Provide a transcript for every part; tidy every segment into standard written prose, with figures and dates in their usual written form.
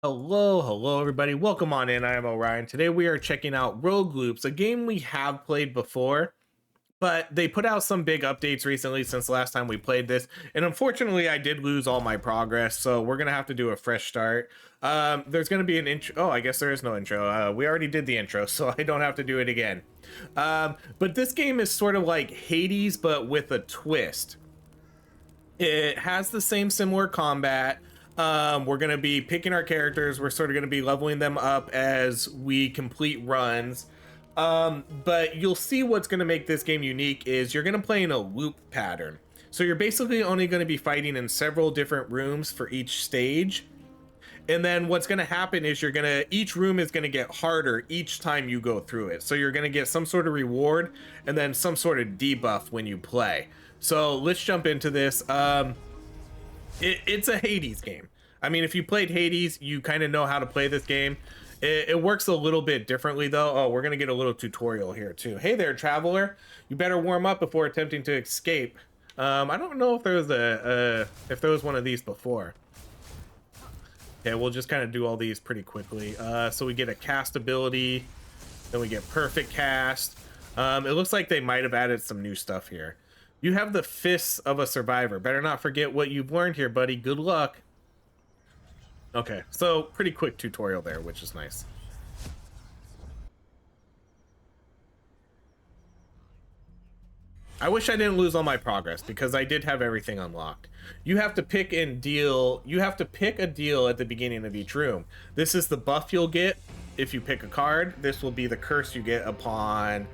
Hello everybody. Welcome on in. I am Orion. Today we are checking out Rogue Gloops, a game we have played before, but they put out some big updates recently since the last time we played this, and unfortunately I did lose all my progress, so we're gonna have to do a fresh start. There's gonna be an intro. Oh, I guess there is no intro. We already did the intro, so I don't have to do it again. But this game is sort of like Hades, but with a twist. It has the same similar combat. We're going to be picking our characters. We're sort of going to be leveling them up as we complete runs. But you'll see what's going to make this game unique is you're going to play in a loop pattern. So you're basically only going to be fighting in several different rooms for each stage. And then what's going to happen is each room is going to get harder each time you go through it. So you're going to get some sort of reward and then some sort of debuff when you play. So let's jump into this. It's a Hades game. I mean, if you played Hades, you kind of know how to play this game. It works a little bit differently though. Oh, we're going to get a little tutorial here too. Hey there, traveler. You better warm up before attempting to escape. I don't know if there was one of these before. Okay, we'll just kind of do all these pretty quickly. So we get a cast ability, then we get perfect cast. It looks like they might have added some new stuff here. You have the fists of a survivor. Better not forget what you've learned here, buddy. Good luck. Okay, so pretty quick tutorial there, which is nice. I wish I didn't lose all my progress because I did have everything unlocked. You have to pick a deal at the beginning of each room. This is the buff you'll get if you pick a card. This will be the curse you get upon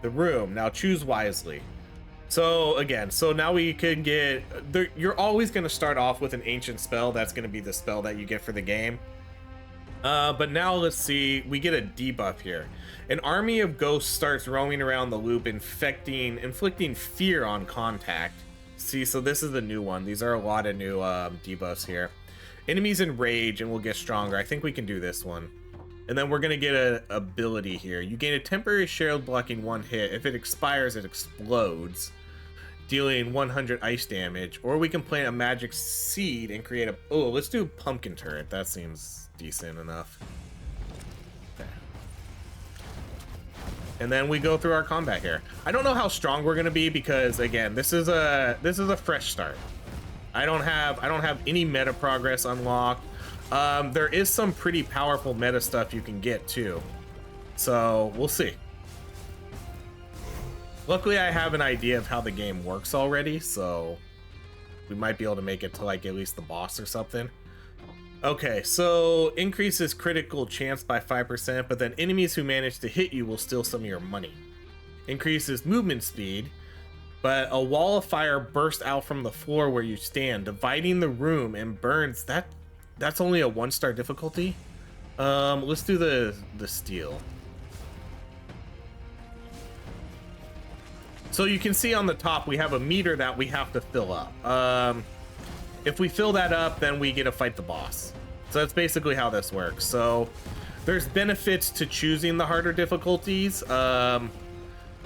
the room. Now choose wisely. So again, now we can get you're always going to start off with an ancient spell. That's going to be the spell that you get for the game. But now let's see, we get a debuff here. An army of ghosts starts roaming around the loop, inflicting fear on contact. See, so this is the new one. These are a lot of new debuffs here. Enemies enrage and will get stronger. I think we can do this one. And then we're going to get an ability here. You gain a temporary shield blocking one hit. If it expires, it explodes, dealing 100 ice damage. Or we can plant a magic seed and create a... Oh, let's do pumpkin turret. That seems decent enough. Okay. And then we go through our combat here. I don't know how strong we're going to be because, again, this is a fresh start. I don't have any meta progress unlocked. There is some pretty powerful meta stuff you can get too, so we'll see. Luckily I have an idea of how the game works already, so we might be able to make it to like at least the boss or something. Okay, so increases critical chance by 5%, but then enemies who manage to hit you will steal some of your money. Increases movement speed, but a wall of fire bursts out from the floor where you stand, dividing the room and burns that. That's only a 1-star difficulty. Let's do the steel. So you can see on the top we have a meter that we have to fill up. If we fill that up, then we get to fight the boss. So that's basically how this works. So there's benefits to choosing the harder difficulties,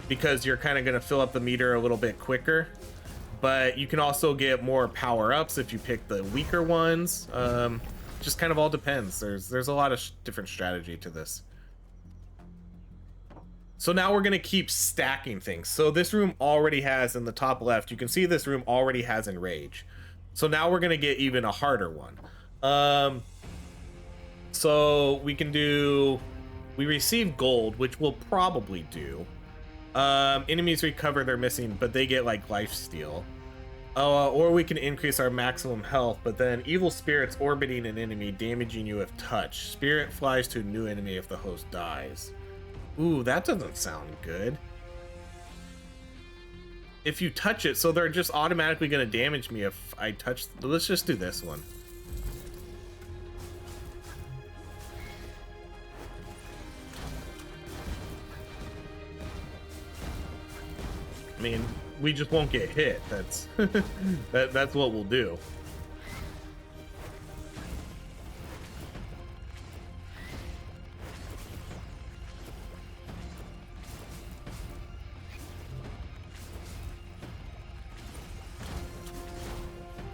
because you're kind of going to fill up the meter a little bit quicker. But you can also get more power-ups if you pick the weaker ones. Just kind of all depends. There's a lot of different strategy to this. So now we're going to keep stacking things. So this room already has, in the top left, you can see this room already has Enrage. So now we're going to get even a harder one. So we receive gold, which we'll probably do. Enemies recover their missing, but they get like lifesteal. Or we can increase our maximum health, but then evil spirits orbiting an enemy, damaging you if touched. Spirit flies to a new enemy if the host dies. Ooh, that doesn't sound good. If you touch it, so they're just automatically going to damage me if I touch. Let's just do this one. I mean, we just won't get hit. That's that's what we'll do.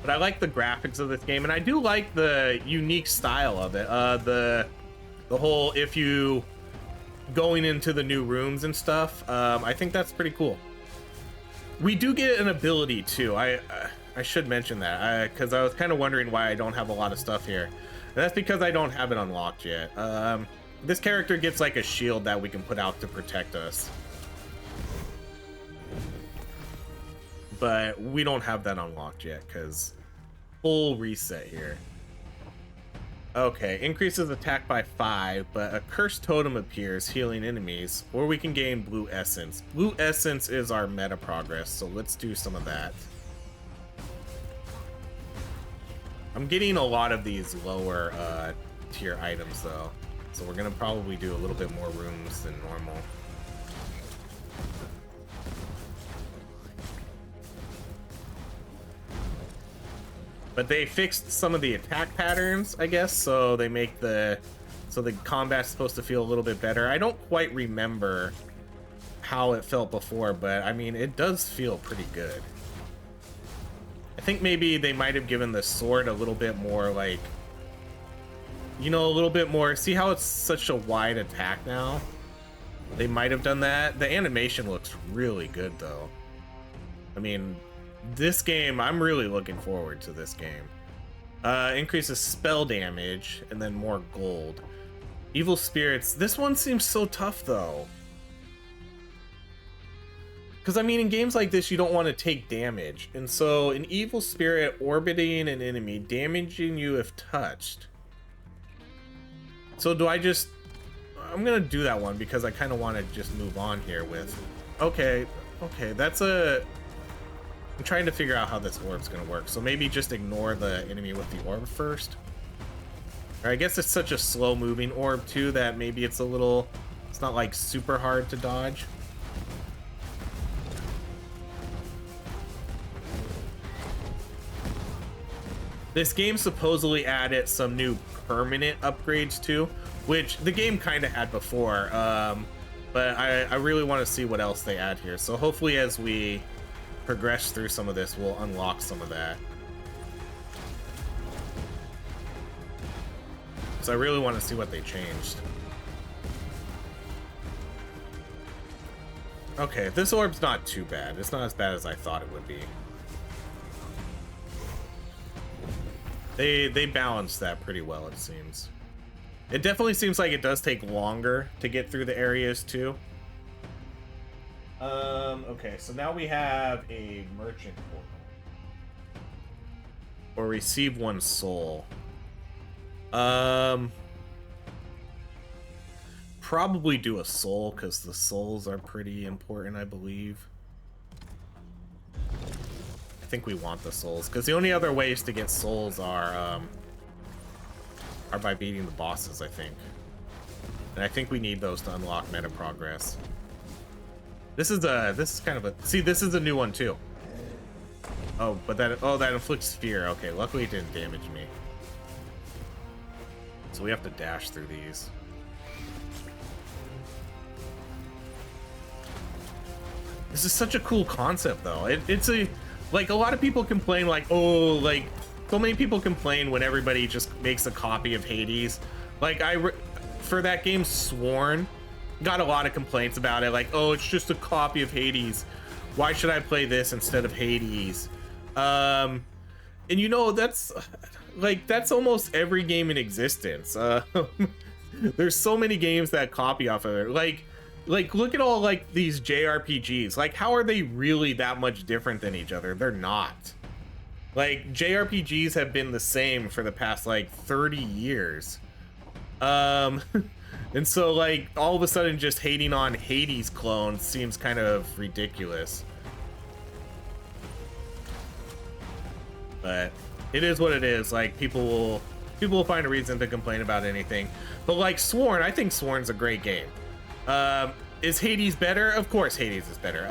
but I like the graphics of this game, and I do like the unique style of it. The whole, if you going into the new rooms and stuff, I think that's pretty cool. We do get an ability too. I should mention that, because I was kind of wondering why I don't have a lot of stuff here. And that's because I don't have it unlocked yet. This character gets like a shield that we can put out to protect us, but we don't have that unlocked yet because full reset here. Okay, increases attack by 5, but a cursed totem appears, healing enemies, or we can gain blue essence. Blue essence is our meta progress, so let's do some of that. I'm getting a lot of these lower tier items though, so we're gonna probably do a little bit more rooms than normal. But they fixed some of the attack patterns, I guess, so they make the combat's supposed to feel a little bit better. I don't quite remember how it felt before, but I mean, it does feel pretty good. I think maybe they might have given the sword a little bit more, like, you know, a little bit more. See how it's such a wide attack now? They might have done that. The animation looks really good though. I mean, this game, I'm really looking forward to this game. Increases spell damage and then more gold. Evil spirits. This one seems so tough though. Because I mean, in games like this, you don't want to take damage. And so an evil spirit orbiting an enemy, damaging you if touched. So do I just... I'm going to do that one because I kind of want to just move on here with... Okay, that's a... I'm trying to figure out how this orb's going to work. So maybe just ignore the enemy with the orb first. Or I guess it's such a slow moving orb too that maybe it's a little... It's not like super hard to dodge. This game supposedly added some new permanent upgrades too, which the game kind of had before, but I really want to see what else they add here. So hopefully as we progress through some of this, we'll unlock some of that. So I really want to see what they changed. Okay, this orb's not too bad. It's not as bad as I thought it would be. They balanced that pretty well, it seems. It definitely seems like it does take longer to get through the areas too. Okay, so now we have a merchant portal. Or receive 1 soul. Probably do a soul because the souls are pretty important, I believe. I think we want the souls because the only other ways to get souls are by beating the bosses, I think. And I think we need those to unlock meta progress. This is kind of a... See, this is a new one too. Oh, but that... Oh, that inflicts fear. Okay, luckily it didn't damage me. So we have to dash through these. This is such a cool concept though. It's a... Like, a lot of people complain, like, oh, like, so many people complain when everybody just makes a copy of Hades. Like, for that game, Sworn, got a lot of complaints about it. Like, oh, it's just a copy of Hades. Why should I play this instead of Hades? And you know, that's, like, that's almost every game in existence. There's so many games that copy off of it. Like, look at all, like, these JRPGs. Like, how are they really that much different than each other? They're not. Like, JRPGs have been the same for the past, like, 30 years. And so, like, all of a sudden just hating on Hades clones seems kind of ridiculous. But it is what it is. Like, people will find a reason to complain about anything. But, like, Sworn, I think Sworn's a great game. Is Hades better? Of course Hades is better.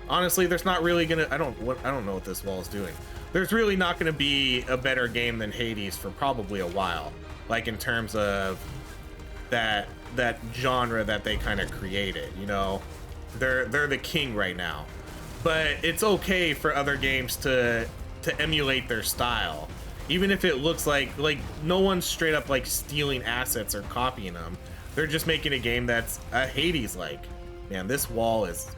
Honestly, there's not really gonna... I don't know what this wall is doing. There's really not gonna be a better game than Hades for probably a while. Like, in terms of that genre that they kind of created, you know? They're the king right now. But it's okay for other games to to emulate their style. Even if it looks like no one's straight up like stealing assets or copying them. They're just making a game that's a Hades-like. Man, this wall is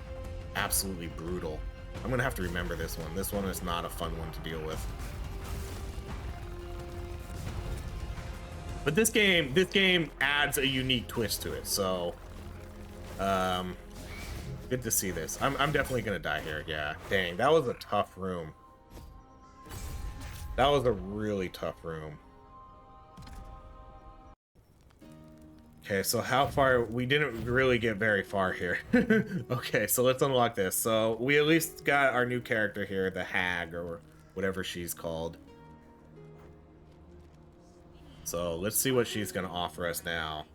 absolutely brutal. I'm gonna have to remember this one. This one is not a fun one to deal with. But this game adds a unique twist to it, so good to see this. I'm definitely gonna die here. Yeah, dang, that was a tough room. That was a really tough room. Okay, so how far? We didn't really get very far here. Okay, so let's unlock this. So we at least got our new character here, the hag or whatever she's called. So let's see what she's gonna offer us now.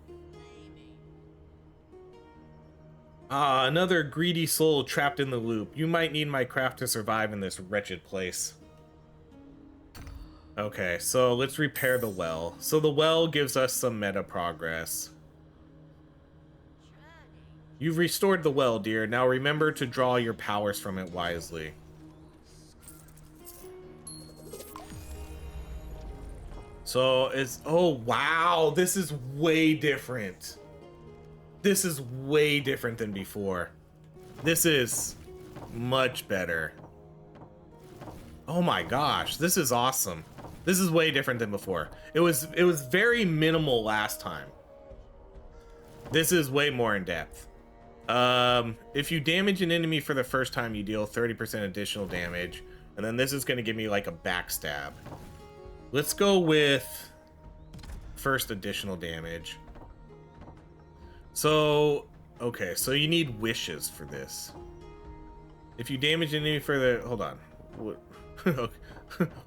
Ah, another greedy soul trapped in the loop. You might need my craft to survive in this wretched place. Okay, so let's repair the well. So the well gives us some meta progress. You've restored the well, dear. Now remember to draw your powers from it wisely. So it's, oh wow, this is way different. This is way different than before. This is much better. Oh my gosh, this is awesome. This is way different than before. It was very minimal last time. This is way more in depth. If you damage an enemy for the first time, you deal 30% additional damage. And then this is going to give me like a backstab. Let's go with first additional damage. So, okay, so you need wishes for this. If you damage an enemy for the... Hold on. What?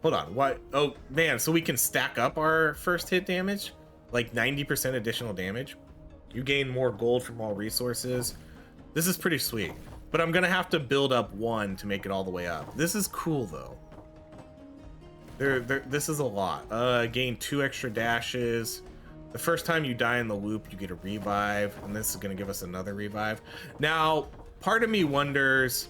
Hold on. What? Oh, man, so we can stack up our first hit damage? Like 90% additional damage? You gain more gold from all resources. This is pretty sweet. But I'm going to have to build up one to make it all the way up. This is cool, though. This is a lot. Gain 2 extra dashes. The first time you die in the loop, you get a revive, and this is going to give us another revive. Now, part of me wonders,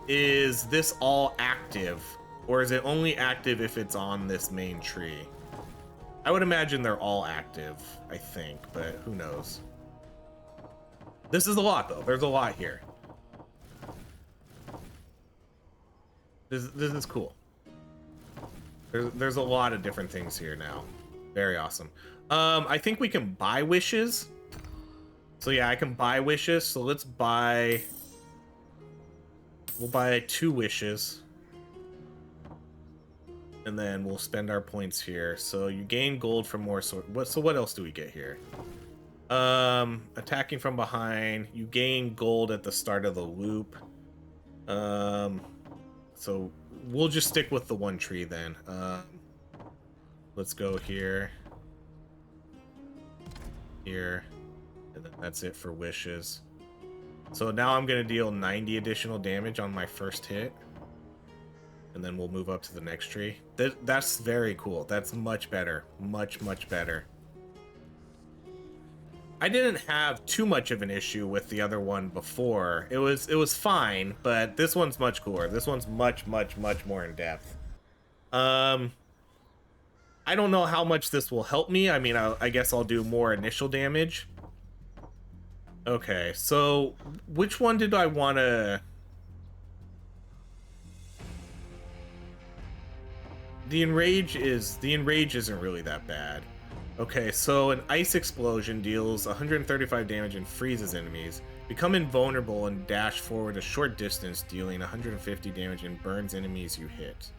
is this all active, or is it only active if it's on this main tree? I would imagine they're all active, I think, but who knows? This is a lot, though. There's a lot here. This is cool. There's a lot of different things here now. Very awesome. I think we can buy wishes. So yeah, I can buy wishes. So let's buy... We'll buy 2 wishes. And then we'll spend our points here. So you gain gold from more sort... So what else do we get here? Attacking from behind. You gain gold at the start of the loop. So we'll just stick with the one tree then. Let's go here. Here. And then that's it for wishes. So now I'm going to deal 90 additional damage on my first hit. And then we'll move up to the next tree. That's very cool. That's much better. Much, much better. I didn't have too much of an issue with the other one before. It was fine, but this one's much cooler. This one's much, much, much more in depth. I don't know how much this will help me. I mean, I guess I'll do more initial damage. Okay, so which one did I want to... The enrage isn't really that bad. Okay, so an ice explosion deals 135 damage and freezes enemies. Become invulnerable and dash forward a short distance, dealing 150 damage and burns enemies you hit.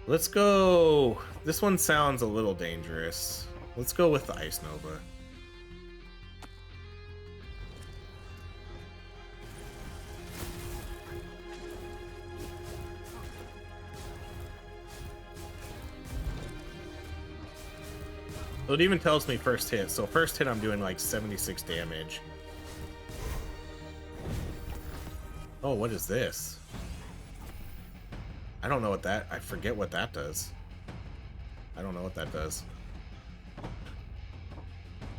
Let's go... This one sounds a little dangerous. Let's go with the Ice Nova. So it even tells me first hit. So first hit I'm doing like 76 damage. Oh, what is this? I don't know what that... I forget what that does. I don't know what that does.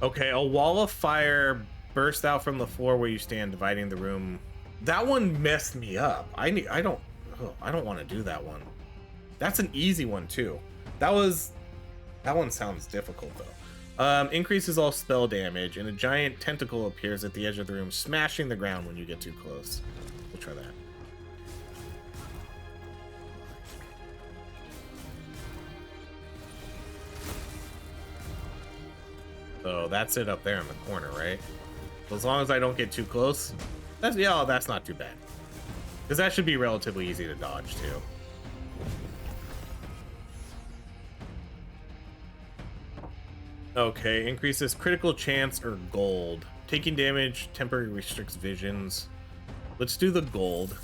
Okay, a wall of fire burst out from the floor where you stand, dividing the room. That one messed me up. I don't want to do that one. That's an easy one too. That one sounds difficult though. Increases all spell damage, and a giant tentacle appears at the edge of the room, smashing the ground when you get too close. We'll try that. So that's it up there in the corner, right? So as long as I don't get too close, that's not too bad. Because that should be relatively easy to dodge too. Okay, increases critical chance or gold. Taking damage temporarily restricts visions. Let's do the gold.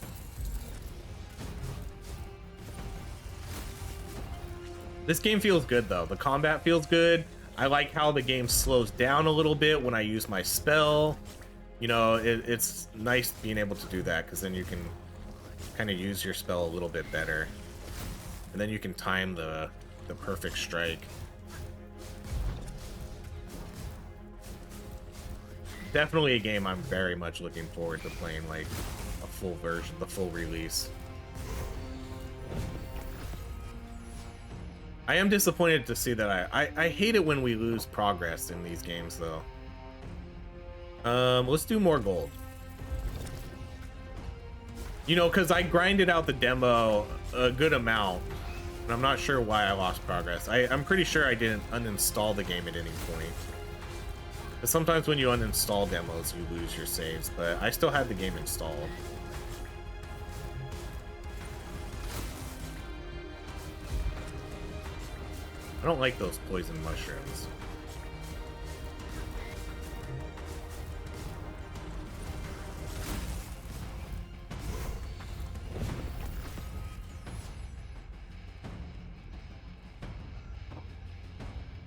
This game feels good though. The combat feels good. I like how the game slows down a little bit when I use my spell. You know, it's nice being able to do that because then you can kind of use your spell a little bit better. And then you can time the perfect strike. Definitely a game I'm very much looking forward to playing, like a full version, the full release. I am disappointed to see that I hate it when we lose progress in these games though. Let's do more gold. You know, because I grinded out the demo a good amount, and I'm not sure why I lost progress. I'm pretty sure I didn't uninstall the game at any point. But sometimes when you uninstall demos, you lose your saves, but I still had the game installed. I don't like those poison mushrooms.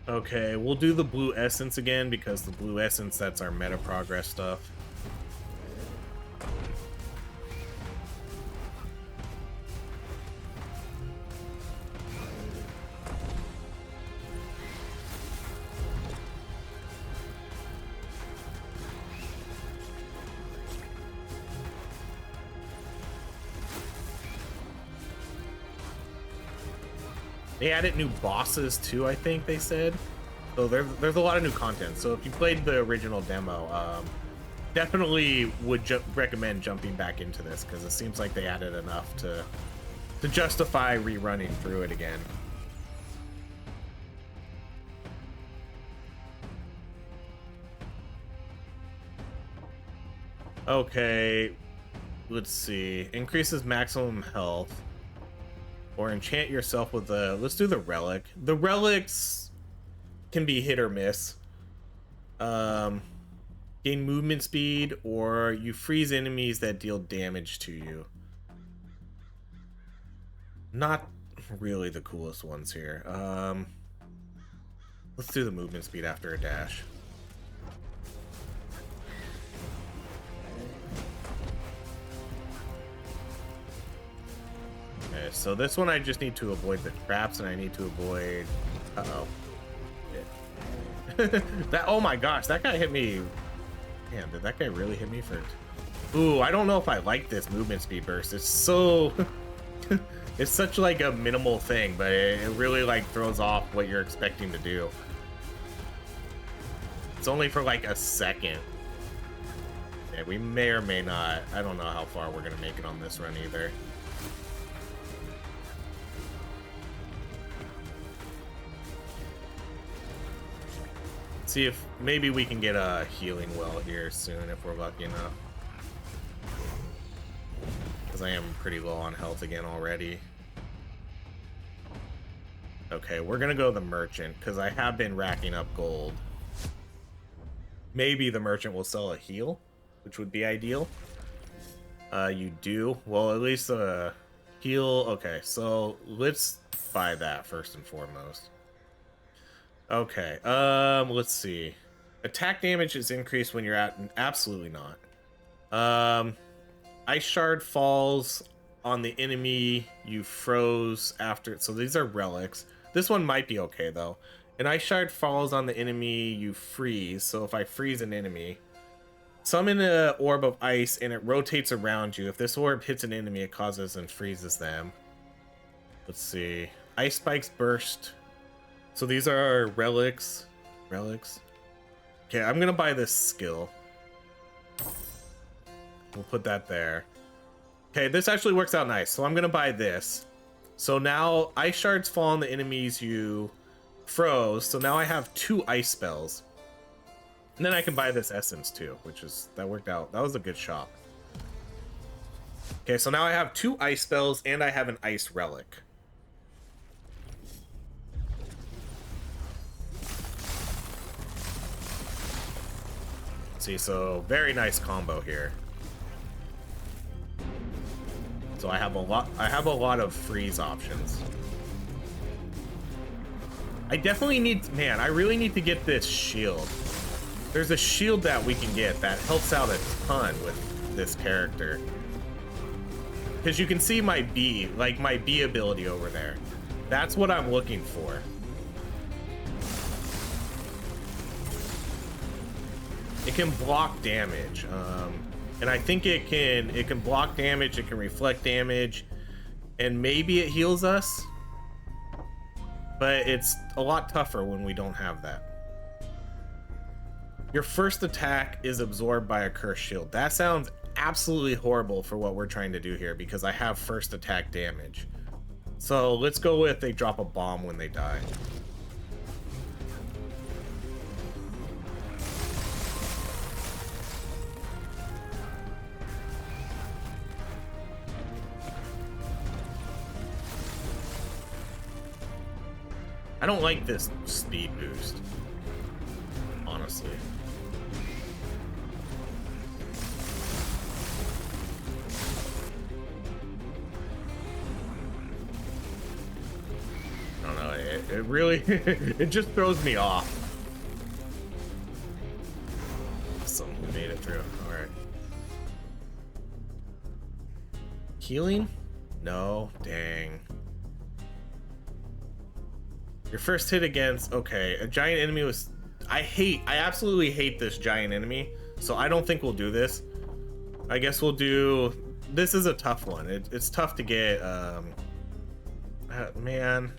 Okay, we'll do the blue essence again because the blue essence, that's our meta progress stuff. They added new bosses too, I think they said. So there's a lot of new content. So if you played the original demo, definitely would recommend jumping back into this because it seems like they added enough to justify rerunning through it again. Okay, let's see. Increases maximum health. Or enchant yourself with a... Let's do the relic. The relics can be hit or miss. Gain movement speed, or you freeze enemies that deal damage to you. Not really the coolest ones here. Let's do the movement speed after a dash. Okay, so this one I just need to avoid the traps, and I need to avoid... Uh-oh. Yeah. That, oh my gosh, that guy hit me... Damn, did that guy really hit me for... Ooh, I don't know if I like this movement speed burst. It's so... It's such like a minimal thing, but it really like throws off what you're expecting to do. It's only for like a second. Yeah, we may or may not. I don't know how far we're gonna make it on this run either. See if maybe we can get a healing well here soon if we're lucky enough. Because I am pretty low on health again already. Okay, we're gonna go the merchant because I have been racking up gold. Maybe the merchant will sell a heal, which would be ideal. You do? Well, at least a heal. Okay, so let's buy that first and foremost. Okay, let's see. Attack damage is increased when you're at... Absolutely not. Ice Shard falls on the enemy you froze after... So these are relics. This one might be okay, though. An Ice Shard falls on the enemy you freeze. So if I freeze an enemy... Summon an orb of ice, and it rotates around you. If this orb hits an enemy, it causes and freezes them. Let's see. Ice spikes burst. So these are relics. Relics. Okay, I'm gonna buy this skill. We'll put that there. Okay, this actually works out nice. So I'm gonna buy this. So now ice shards fall on the enemies you froze. So now I have 2 ice spells. And then I can buy this essence too, which is, that worked out. That was a good shop. Okay, so now I have 2 ice spells and I have an ice relic. See, so very nice combo here. So I have a lot of freeze options. I definitely need, man, I really need to get this shield. There's a shield that we can get that helps out a ton with this character. Because you can see my B, like my B ability over there. That's what I'm looking for. It can block damage, and I think it can block damage, it can reflect damage, and maybe it heals us, but it's a lot tougher when we don't have that. Your first attack is absorbed by a cursed shield. That sounds absolutely horrible for what we're trying to do here, because I have first attack damage. So let's go with they drop a bomb when they die. I don't like this speed boost, honestly. I don't know, it really, it just throws me off. So we made it through, all right. Healing? No, dang. Your first hit against, okay, a giant enemy was, I absolutely hate this giant enemy, so I don't think we'll do this. I guess we'll do, this is a tough one. It's tough to get, man.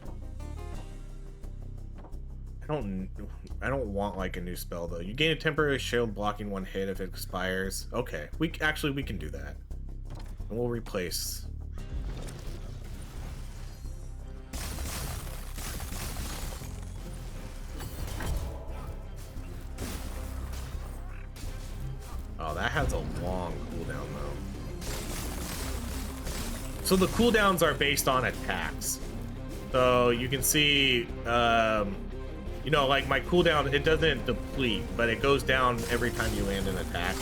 I don't want like a new spell though. You gain a temporary shield blocking 1 hit if it expires. Okay, we can do that. And we'll replace. Oh, that has a long cooldown though. So the cooldowns are based on attacks. So you can see, you know, like my cooldown, it doesn't deplete, but it goes down every time you land an attack.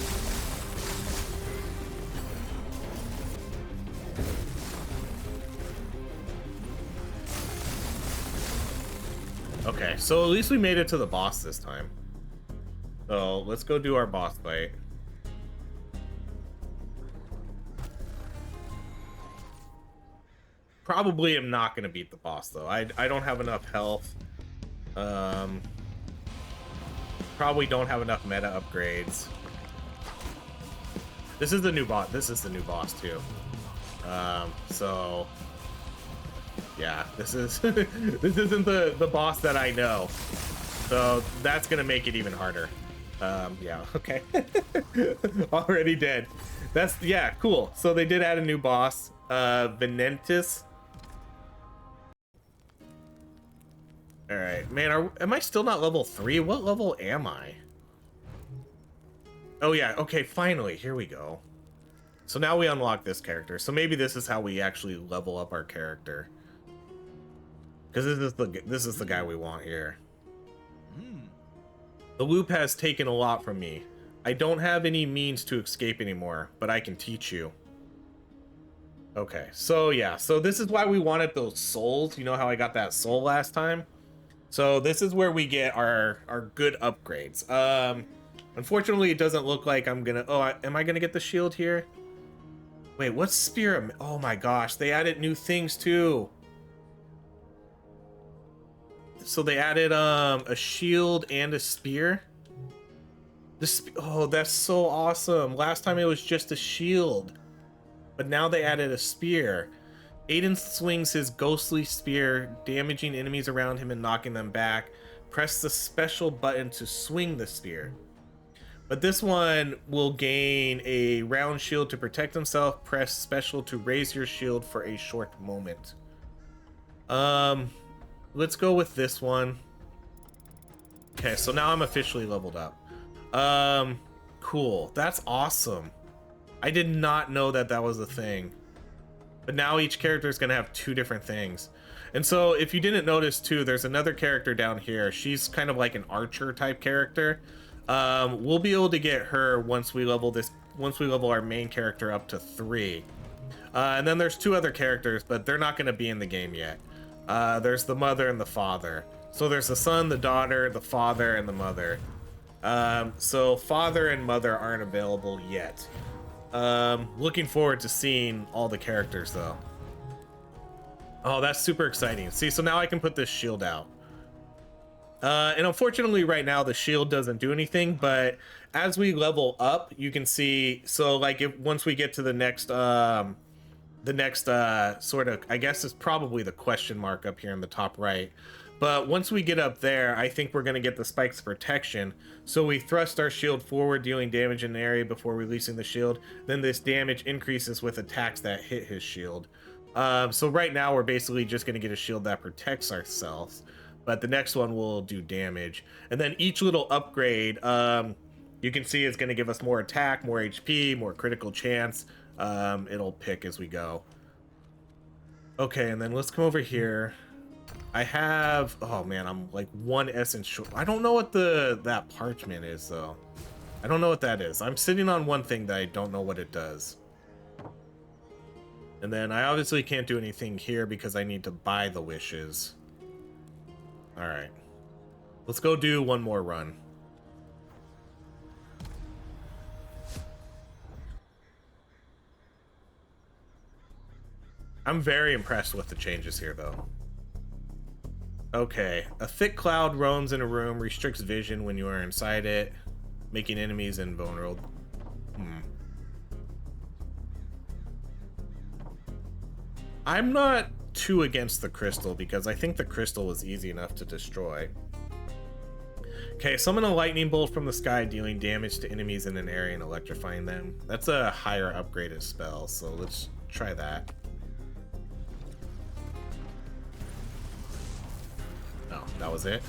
Okay, so at least we made it to the boss this time. So let's go do our boss fight. Probably am not going to beat the boss though. I don't have enough health. Probably don't have enough meta upgrades. This is the new boss. This is the new boss too. So yeah, this is this isn't the boss that I know. So that's gonna make it even harder. Yeah, okay. Already dead. That's, yeah, cool. So they did add a new boss, Venentis. All right, man, am I still not level 3? What level am I? Oh yeah, okay, finally, here we go. So now we unlock this character. So maybe this is how we actually level up our character. Because this is the guy we want here. The loop has taken a lot from me. I don't have any means to escape anymore, but I can teach you. Okay, so yeah, so this is why we wanted those souls. You know how I got that soul last time? So this is where we get our good upgrades. Unfortunately, it doesn't look like I'm gonna, am I gonna get the shield here? Wait, what's spear? Oh my gosh, they added new things too. So they added a shield and a spear. Oh, that's so awesome. Last time it was just a shield, but now they added a spear. Aiden swings his ghostly spear, damaging enemies around him and knocking them back. Press the special button to swing the spear. But this one will gain a round shield to protect himself. Press special to raise your shield for a short moment. Let's go with this one. Okay, so now I'm officially leveled up. Cool. That's awesome. I did not know that that was a thing. But now each character is going to have 2 different things. And so if you didn't notice too, there's another character down here. She's kind of like an archer type character. We'll be able to get her once we level our main character up to 3. And then there's 2 other characters, but they're not going to be in the game yet. There's the mother and the father. So there's the son, the daughter, the father, and the mother. So father and mother aren't available yet. Looking forward to seeing all the characters though. Oh, that's super exciting. See, so now I can put this shield out. And unfortunately right now the shield doesn't do anything, but as we level up, you can see, so like if once we get to the next sort of, I guess it's probably the question mark up here in the top right. But once we get up there, I think we're going to get the spikes of protection. So we thrust our shield forward, dealing damage in the area before releasing the shield. Then this damage increases with attacks that hit his shield. So right now we're basically just going to get a shield that protects ourselves. But the next one will do damage. And then each little upgrade, you can see is going to give us more attack, more HP, more critical chance. It'll pick as we go. Okay, and then let's come over here. I have, oh man, I'm like 1 essence short. I don't know what that parchment is though. I don't know what that is. I'm sitting on one thing that I don't know what it does. And then I obviously can't do anything here because I need to buy the wishes. All right, let's go do one more run. I'm very impressed with the changes here though. Okay, a thick cloud roams in a room, restricts vision when you are inside it, making enemies invulnerable. I'm not too against the crystal because I think the crystal was easy enough to destroy. Okay, summon a lightning bolt from the sky, dealing damage to enemies in an area and electrifying them. That's a higher upgraded spell, so let's try that. Oh, that was it.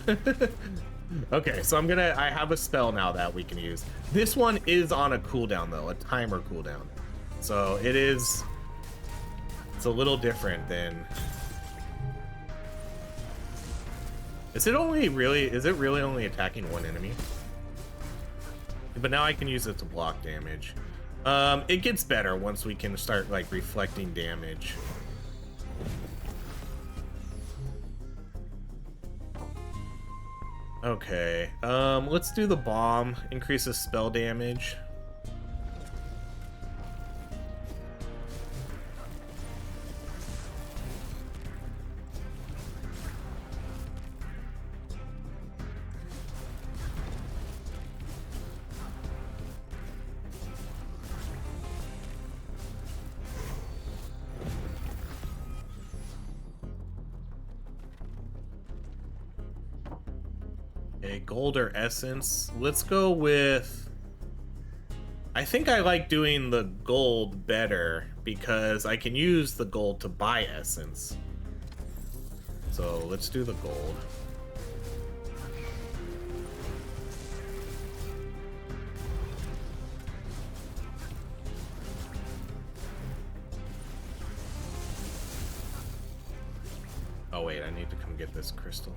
Okay, so I have a spell now that we can use. This one is on a cooldown though, a timer cooldown. So it's a little different than, is it really only attacking one enemy? But now I can use it to block damage. It gets better once we can start like reflecting damage. Okay, let's do the bomb. Increases spell damage. Gold or essence. Let's go with, I think I like doing the gold better because I can use the gold to buy essence. So let's do the gold. Oh wait, I need to come get this crystal.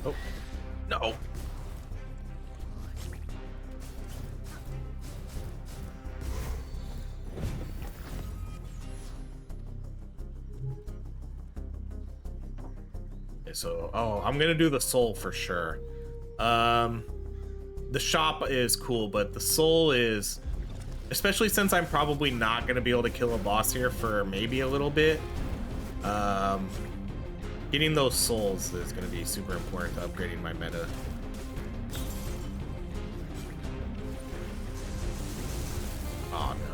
Oh, no. Okay, so, oh, I'm gonna do the soul for sure. The shop is cool, but the soul is, especially since I'm probably not gonna be able to kill a boss here for maybe a little bit. Getting those souls is going to be super important to upgrading my meta. Oh no.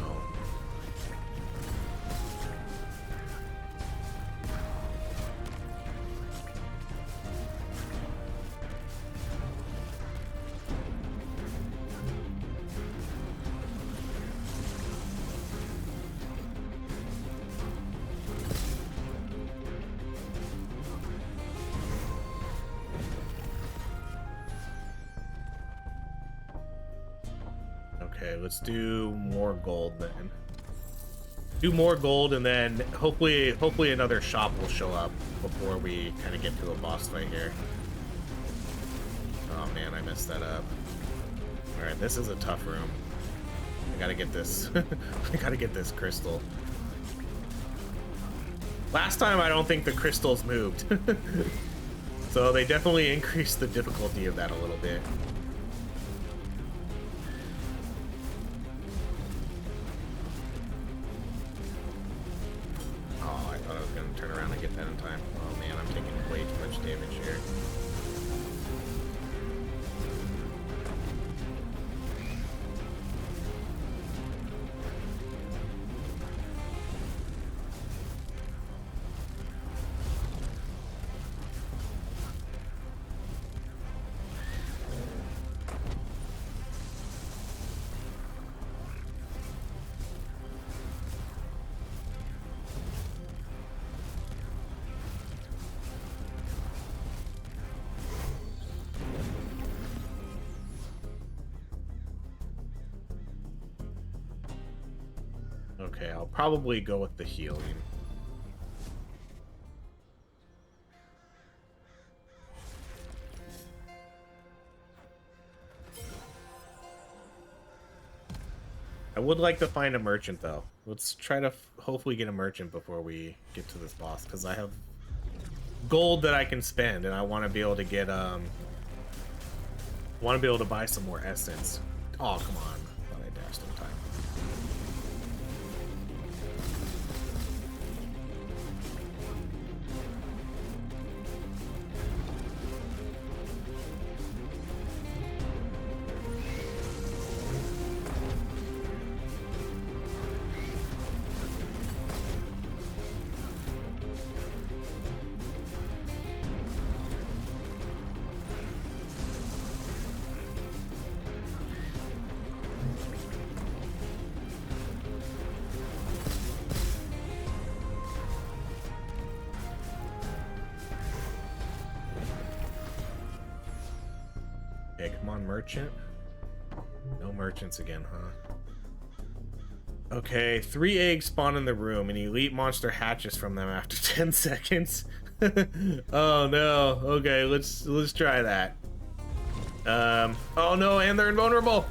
Okay, let's do more gold then. Do more gold, and then hopefully another shop will show up before we kind of get to a boss fight here. Oh man, I messed that up. All right, this is a tough room. I gotta get this. I gotta get this crystal. Last time, I don't think the crystals moved. So they definitely increased the difficulty of that a little bit. Okay, I'll probably go with the healing. I would like to find a merchant, though. Let's try to hopefully get a merchant before we get to this boss, because I have gold that I can spend, and I want to be able to get, want to be able to buy some more essence. Oh, come on. Thought I dashed in time. Okay, come on, merchant. No merchants again, huh? Okay, 3 eggs spawn in the room. An elite monster hatches from them after 10 seconds. Oh no. Okay, let's try that. Oh no, and they're invulnerable.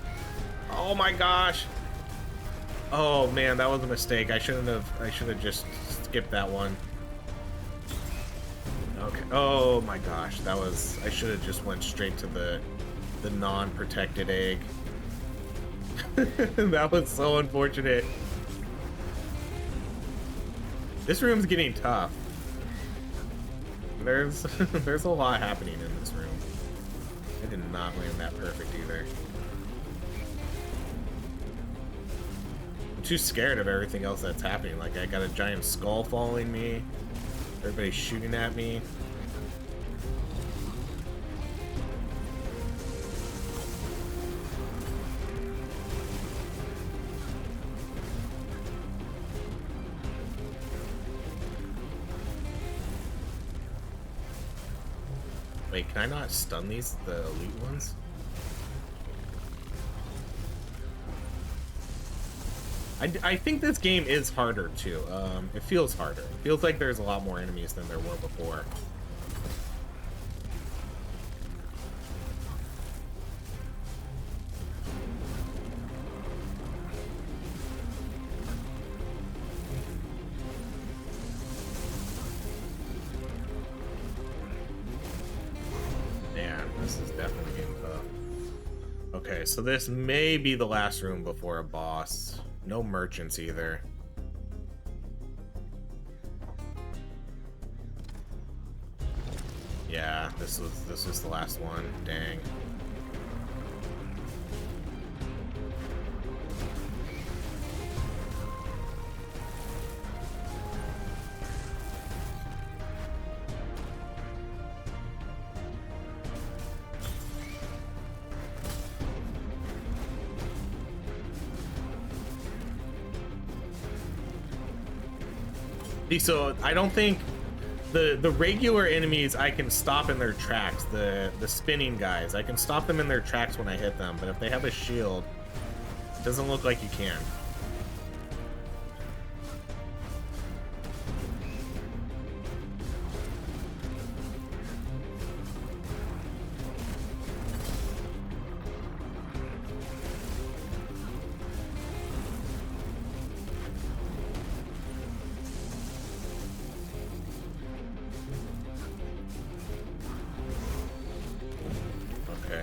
Oh my gosh. Oh man, that was a mistake. I should have just skipped that one. Okay. Oh my gosh, I should have just went straight to the non-protected egg. That was so unfortunate. This room's getting tough. There's a lot happening in this room. I did not land that perfect either. I'm too scared of everything else that's happening. Like, I got a giant skull following me. Everybody's shooting at me. Wait, can I not stun the elite ones? I think this game is harder too. It feels harder. It feels like there's a lot more enemies than there were before. Okay, so this may be the last room before a boss. No merchants either. This was the last one. Dang. So I don't think the regular enemies I can stop in their tracks. The spinning guys, I can stop them in their tracks when I hit them, but if they have a shield, it doesn't look like you can.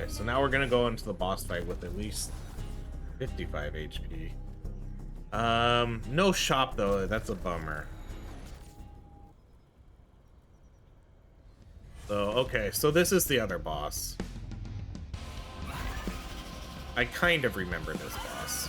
So now we're gonna go into the boss fight with at least 55 HP. No shop though, that's a bummer. So, okay, so this is the other boss. I kind of remember this boss.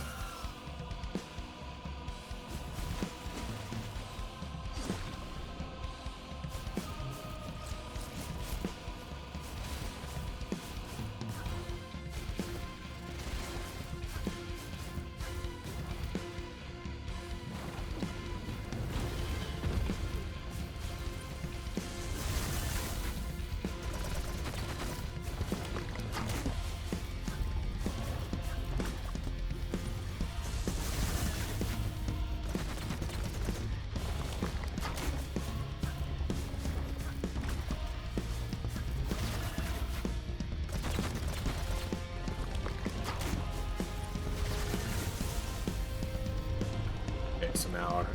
So now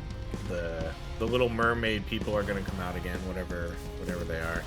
the little mermaid people are gonna come out again, whatever they are.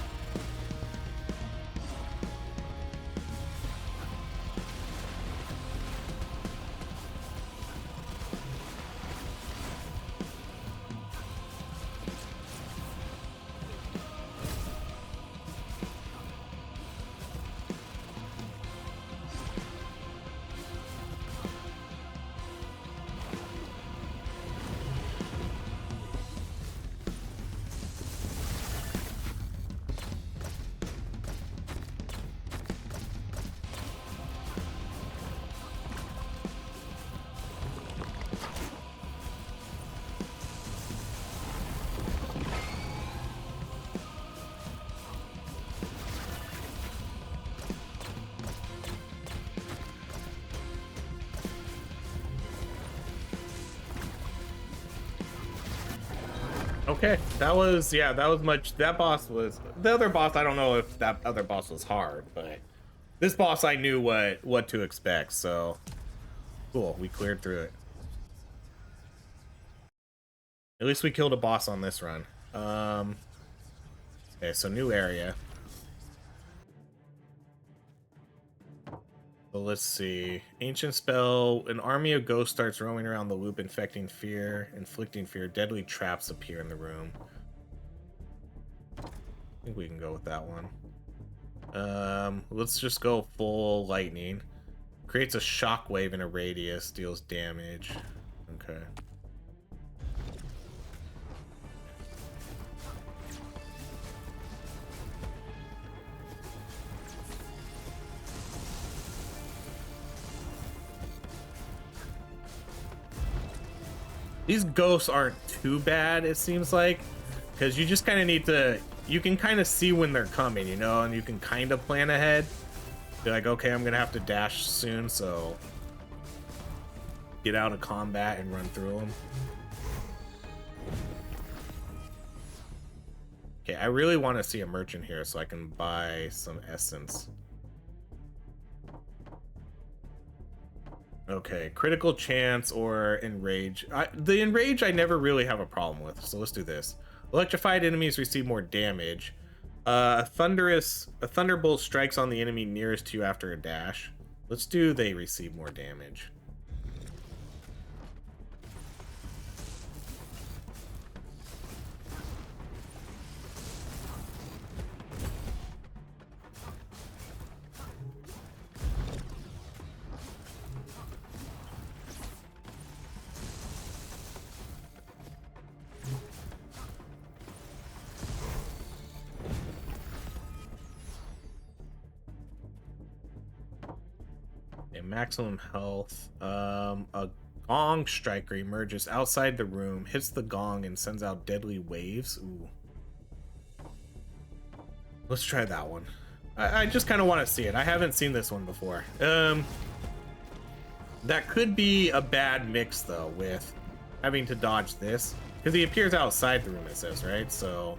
Okay, that was much. That boss was the other boss. I don't know if that other boss was hard, but this boss I knew what to expect. So cool, we cleared through it. At least we killed a boss on this run. Okay, so new area. So let's see. Ancient spell. An army of ghosts starts roaming around the loop, inflicting fear. Deadly traps appear in the room. I think we can go with that one. Let's just go full lightning. Creates a shockwave in a radius, deals damage. Okay. These ghosts aren't too bad, it seems like, because you just kind of need to, you can kind of see when they're coming, you know, and you can kind of plan ahead. Be like, okay, I'm gonna have to dash soon, so get out of combat and run through them. Okay, I really want to see a merchant here so I can buy some essence. Okay, critical chance or enrage. The enrage I never really have a problem with, so let's do this. Electrified enemies receive more damage. A thunderbolt strikes on the enemy nearest to you after a dash. Let's do they receive more damage. A maximum health. A gong striker emerges outside the room, hits the gong, and sends out deadly waves. Ooh. Let's try that one. I just kind of want to see it. I haven't seen this one before. That could be a bad mix, though, with having to dodge this. Because he appears outside the room, it says, right? So...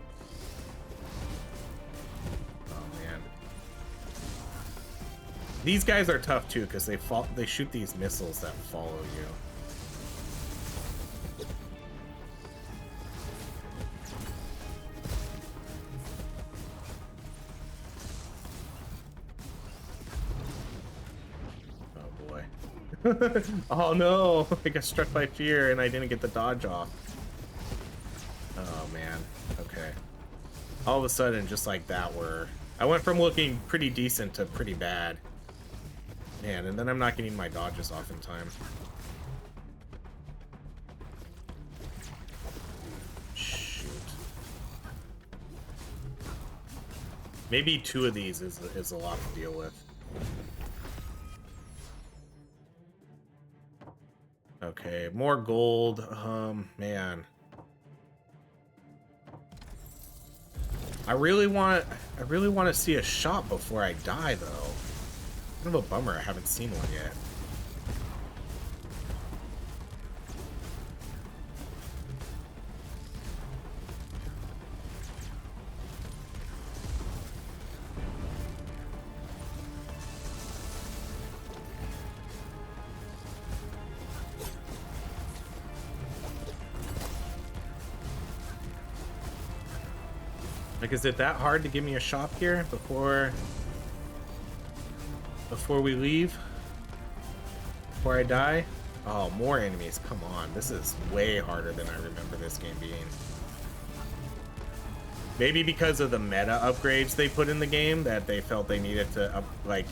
oh, man. These guys are tough, too, because they shoot these missiles that follow you. Oh no, I got struck by fear and I didn't get the dodge off. Oh man, okay. All of a sudden, just like that, I went from looking pretty decent to pretty bad. Man, and then I'm not getting my dodges off in time. Shoot. Maybe 2 of these is a lot to deal with. Okay, more gold. Man. I really want to see a shot before I die, though. Kind of a bummer I haven't seen one yet. Like, is it that hard to give me a shop here before we leave? Before I die? Oh, more enemies. Come on. This is way harder than I remember this game being. Maybe because of the meta upgrades they put in the game that they felt they needed to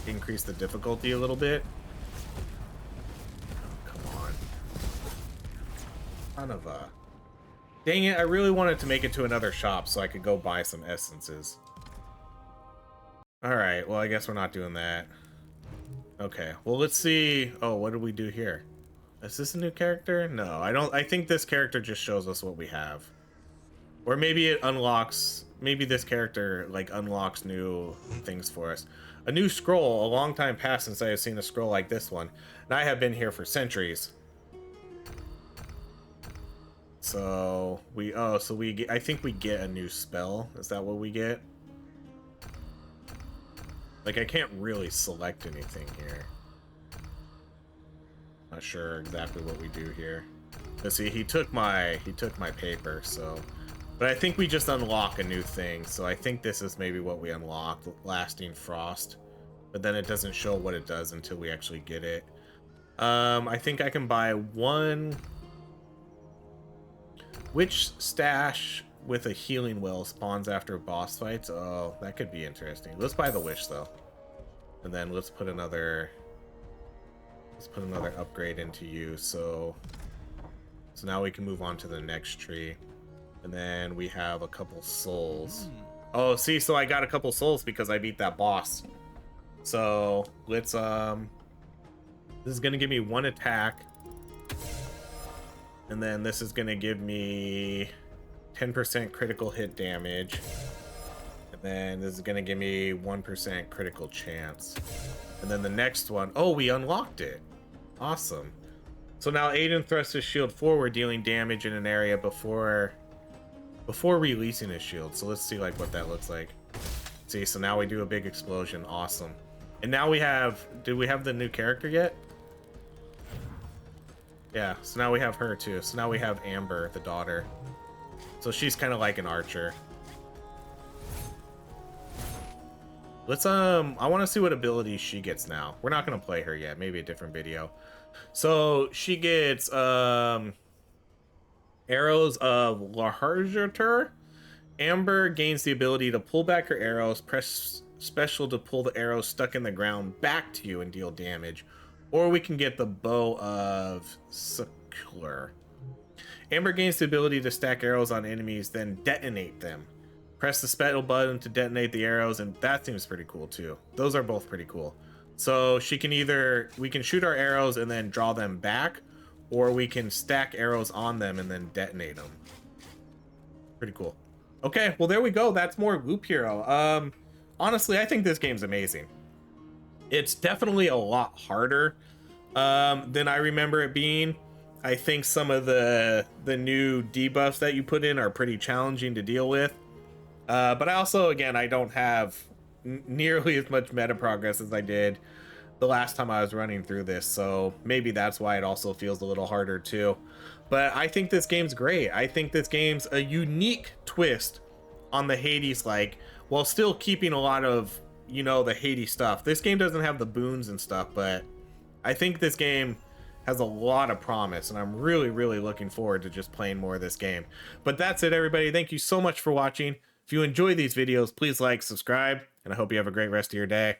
increase the difficulty a little bit. Oh, come on. Son of a... Dang it, I really wanted to make it to another shop so I could go buy some essences. Alright, well, I guess we're not doing that. Okay, well, let's see. Oh, what did we do here? Is this a new character? No, I think this character just shows us what we have. Or maybe it unlocks... Maybe this character, unlocks new things for us. A new scroll. A long time passed since I have seen a scroll like this one. And I have been here for centuries. So I think we get a new spell. Is that what we get? Like, I can't really select anything here. Not sure exactly what we do here. Let's see, he took my paper, so... But I think we just unlock a new thing, so I think this is maybe what we unlocked, Lasting Frost. But then it doesn't show what it does until we actually get it. I think I can buy one... Which stash with a healing well spawns after boss fights? Oh, that could be interesting. Let's buy the wish, though. And then let's put another upgrade into you. So now we can move on to the next tree. And then we have a couple souls. Oh, see, so I got a couple souls because I beat that boss. So let's this is gonna give me 1 attack. And then this is going to give me 10% critical hit damage. And then this is going to give me 1% critical chance. And then the next one... Oh, we unlocked it. Awesome. So now Aiden thrusts his shield forward, dealing damage in an area before releasing his shield. So let's see what that looks like. See, so now we do a big explosion. Awesome. And now we have... Did we have the new character yet? Yeah, so now we have her too. So now we have Amber, the daughter. So she's kind of like an archer. Let's, I want to see what abilities she gets now. We're not going to play her yet. Maybe a different video. So she gets, Arrows of Laharjatur. Amber gains the ability to pull back her arrows, press special to pull the arrows stuck in the ground back to you and deal damage. Or we can get the Bow of Secular. Amber gains the ability to stack arrows on enemies, then detonate them. Press the special button to detonate the arrows, and that seems pretty cool too. Those are both pretty cool. So she can we can shoot our arrows and then draw them back, or we can stack arrows on them and then detonate them. Pretty cool. Okay, well, there we go. That's more Loop Hero. Honestly, I think this game's amazing. It's definitely a lot harder than I remember it being. I think some of the new debuffs that you put in are pretty challenging to deal with. But I also, again, I don't have nearly as much meta progress as I did the last time I was running through this, so maybe that's why it also feels a little harder too. But I think this game's great. I think this game's a unique twist on the Hades-like, while still keeping a lot of, you know, the Hades stuff. This game doesn't have the boons and stuff, but I think this game has a lot of promise, and I'm really, really looking forward to just playing more of this game. But that's it, everybody. Thank you so much for watching. If you enjoy these videos, please like, subscribe, and I hope you have a great rest of your day.